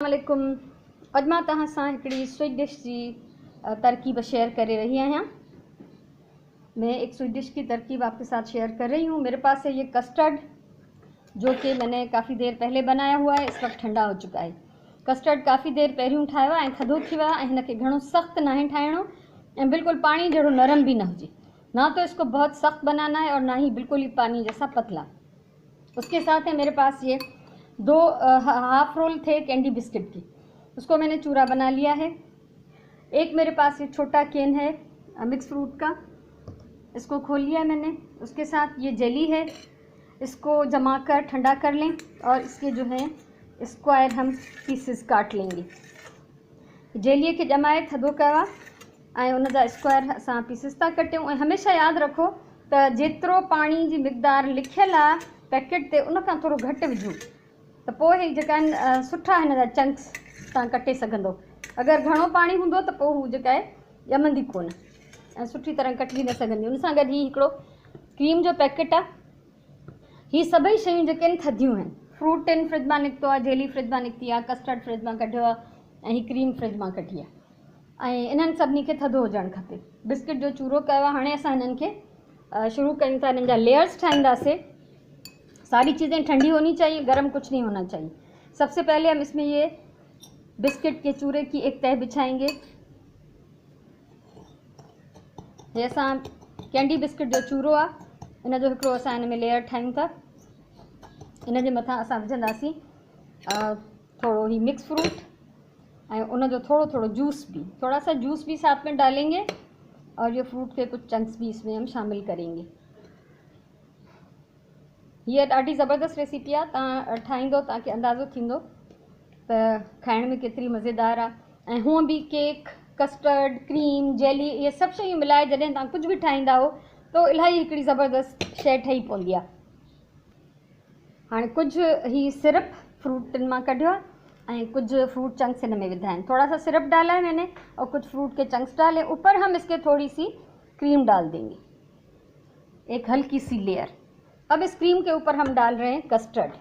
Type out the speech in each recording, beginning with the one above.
अस्सलामुअलैकुम। अॼु मां तव्हां सां हिकिड़ी स्वीट डिश की तरकीब शेयर करे रही आहियां। मैं एक स्वीट डिश की तरकीब आपके साथ शेयर कर रही हूँ। मेरे पास है ये कस्टर्ड, जो कि मैंने काफ़ी देर पहले बनाया हुआ है, इस वक्त ठंडा हो चुका है। कस्टर्ड काफ़ी देर पहिरियों ठाहियो आहे ऐं थधो थी वियो आहे ऐं हिनखे घणो सख़्तु नाहे ठाहिणो ऐं बिल्कुलु पानी जहिड़ो नरम भी न हुजे। ना तो इसको बहुत सख्त बनाना है और ना ही बिल्कुल ही पानी जैसा पतला। उसके साथ है मेरे पास ये दो हाफ रोल थे कैंडी बिस्किट की, उसको मैंने चूरा बना लिया है। एक मेरे पास ये छोटा केन है मिक्स फ्रूट का, इसको खोल लिया मैंने। उसके साथ ये जेली है, इसको जमा कर ठंडा कर लें और इसके जो है स्क्वायर हम पीसेस काट लेंगे। जेलीअ खे ॼमाए थधो कयो आहे ऐं उन जा स्क्वायर असां पीसेस था कटियूं। ऐं हमेशह यादि रखो त जेतिरो पाणी जी मिक़दार लिखियलु आहे पैकेट ते उन खां थोरो घटि विझो, त पोइ ही जेका आहिनि सुठा हिन जा चंक्स तव्हां कटे सघंदो। अगरि घणो पाणी हूंदो त पोइ हू जेका आहे ॼमंदी कोन ऐं सुठी तरह कटिजी न सघंदी। उन सां गॾु ही हिकिड़ो क्रीम जो पैकेट आहे। ही सभई शयूं जेके आहिनि थधियूं आहिनि। फ्रूट आहिनि फ्रिज मां निकितो आहे, जेली फ्रिज मां निकिती आहे, कस्टर्ड फ्रिज मां कढियो आहे ऐं ही क्रीम फ्रिज मां कढी आहे ऐं इन्हनि सभिनी खे थधो हुजणु खपे। बिस्किट जो चूरो कयो आहे। हाणे असां हिननि खे शुरू कयूं था, हिननि जा लेयर्स ठाहींदासीं। सारी चीज़ें ठंडी होनी चाहिए, गर्म कुछ नहीं होना चाहिए। सबसे पहले हम इसमें ये बिस्किट के चूरे की एक तह बिछाएंगे। ये असां कैंडी बिस्किट जो चूरो आहे, इन जो हिकिड़ो असां हिन में लेयर ठाहियूं था। इन जे मथां असां विझंदासीं थोड़ो ही मिक्स फ्रूट ऐं उन जो थोड़ो थोड़ो जूस भी, थोड़ा सा जूस भी साथ में डालेंगे और ये फ्रूट के कुछ चंक्स भी इसमें हम शामिल करेंगे। हीअ ॾाढी ज़बरदस्त रेसिपी आहे, तव्हां ठाहींदो तव्हांखे अंदाज़ो थींदो त खाइण में केतिरी मज़ेदार आहे। ऐं हूअं बि केक, कस्टर्ड, क्रीम, जेली, इहे सभु शयूं मिलाए जॾहिं तव्हां कुझु बि ठाहींदा हो तो इलाही हिकिड़ी ज़बरदस्त शइ ठही पवंदी आहे। हाणे कुझु ही सिरप फ्रूटनि मां कढियो आहे ऐं कुछ फ्रूट चंक्स इन में विधा आहिनि। थोड़ा सा सिरप डाला है मैंने और कुछ फ्रूट के चंक्स डाले। ऊपर हम इसके थोड़ी सी क्रीम डाल देंगे, एक हल्की सी लेयर। अब इस क्रीम के ऊपर हम डाल रहे हैं कस्टर्ड।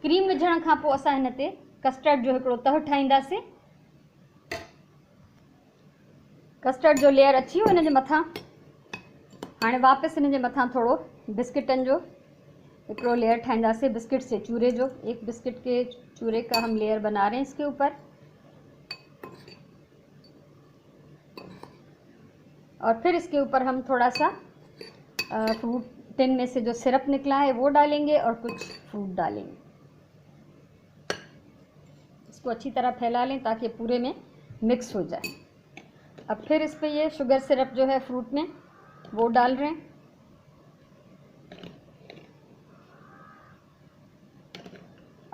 क्रीम विझण खां पोइ असां हिन ते कस्टर्ड जो हिकिड़ो तह ठाहींदासीं। कस्टर्ड जो लेयर अची वियो हिन जे मथां। हाणे वापसि हिन जे मथां थोरो बिस्किटनि जो हिकिड़ो लेयर ठाहींदासीं, बिस्किट से चूरे जो। एक बिस्किट के चूरे का हम लेयर बना रहे हैं इसके ऊपर और फिर इसके ऊपर हम थोड़ा सा फ्रूट टिन में से जो सिरप निकला है वो डालेंगे और कुछ फ्रूट डालेंगे। इसको अच्छी तरह फैला लें ताकि पूरे में मिक्स हो जाए। अब फिर इस पे ये शुगर सिरप जो है फ्रूट में वो डाल रहे हैं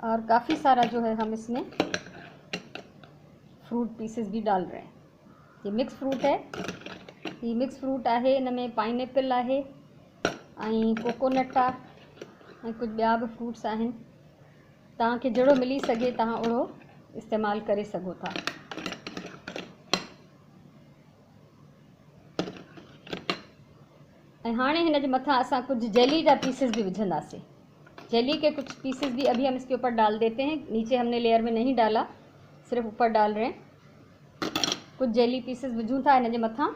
और काफ़ी सारा जो है हम इसमें फ्रूट पीसेस भी डाल रहे हैं। ये मिक्स फ्रूट है, ये मिक्स फ्रूट आहे, इन में पाइनएप्पल आहे ऐं कोकोनट आहे ऐं कुझु ॿिया बि फ्रूट्स आहिनि। तव्हांखे जहिड़ो मिली सघे तव्हां ओड़ो इस्तेमालु करे सघो था। ऐं हाणे हिन जे मथां असां कुछ जेली जा पीसेस भी विझंदासीं। जेली के कुछ पीसेस भी अभी हम इसके ऊपर डाल देते हैं। नीचे हमने लेयर में नहीं डाला, सिर्फ ऊपर डाल रहे हैं। कुछ जेली पीसेस विझूं था हिन जे मथां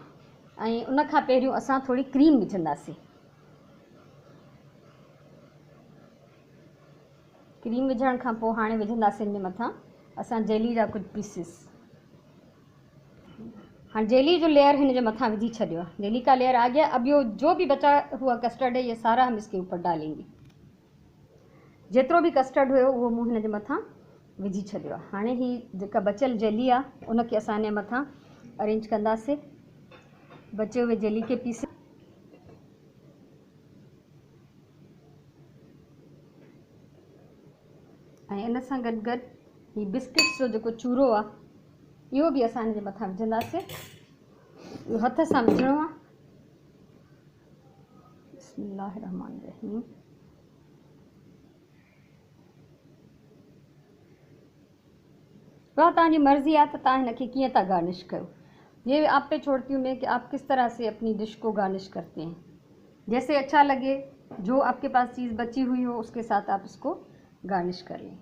ऐं उन खां पहिरियों असां थोड़ी क्रीम विझंदासीं। क्रीम विझण खां पोइ हाणे विझंदासीं हिन जे मथां असां जेली जा कुछ पीसेस। हाँ, जेली जो लेयर हिन जे मथां विझी छॾियो आहे। जेली का लेयर आ गया। अब जो भी बचा हुआ कस्टर्ड है ये सारा हम इसके ऊपर डालेंगे। जेतिरो भी कस्टर्ड हुयो उहो मूं हिन जे मथां विझी छॾियो आहे। हाणे ही जेका बचियल जेली आहे उनखे असां हिन मथां अरेंज कंदासीं, बचे हुए जेली के पीस। ऐं इन सां गॾु गॾु ही बिस्किट्स जो जेको चूरो आहे इहो बि असां हिन जे मथां विझंदासीं। इहो हथ सां विझणो आहे। बिस्मिल्लाहिर्रहमानिर्रहीम। वह तव्हांजी मर्ज़ी आहे त तव्हां हिनखे कीअं था गार्निश कयो। ये आप पे छोड़ती हूँ मैं कि आप किस तरह से अपनी डिश को गार्निश करते हैं। जैसे अच्छा लगे, जो आपके पास चीज़ बची हुई हो उसके साथ आप इसको गार्निश कर लें।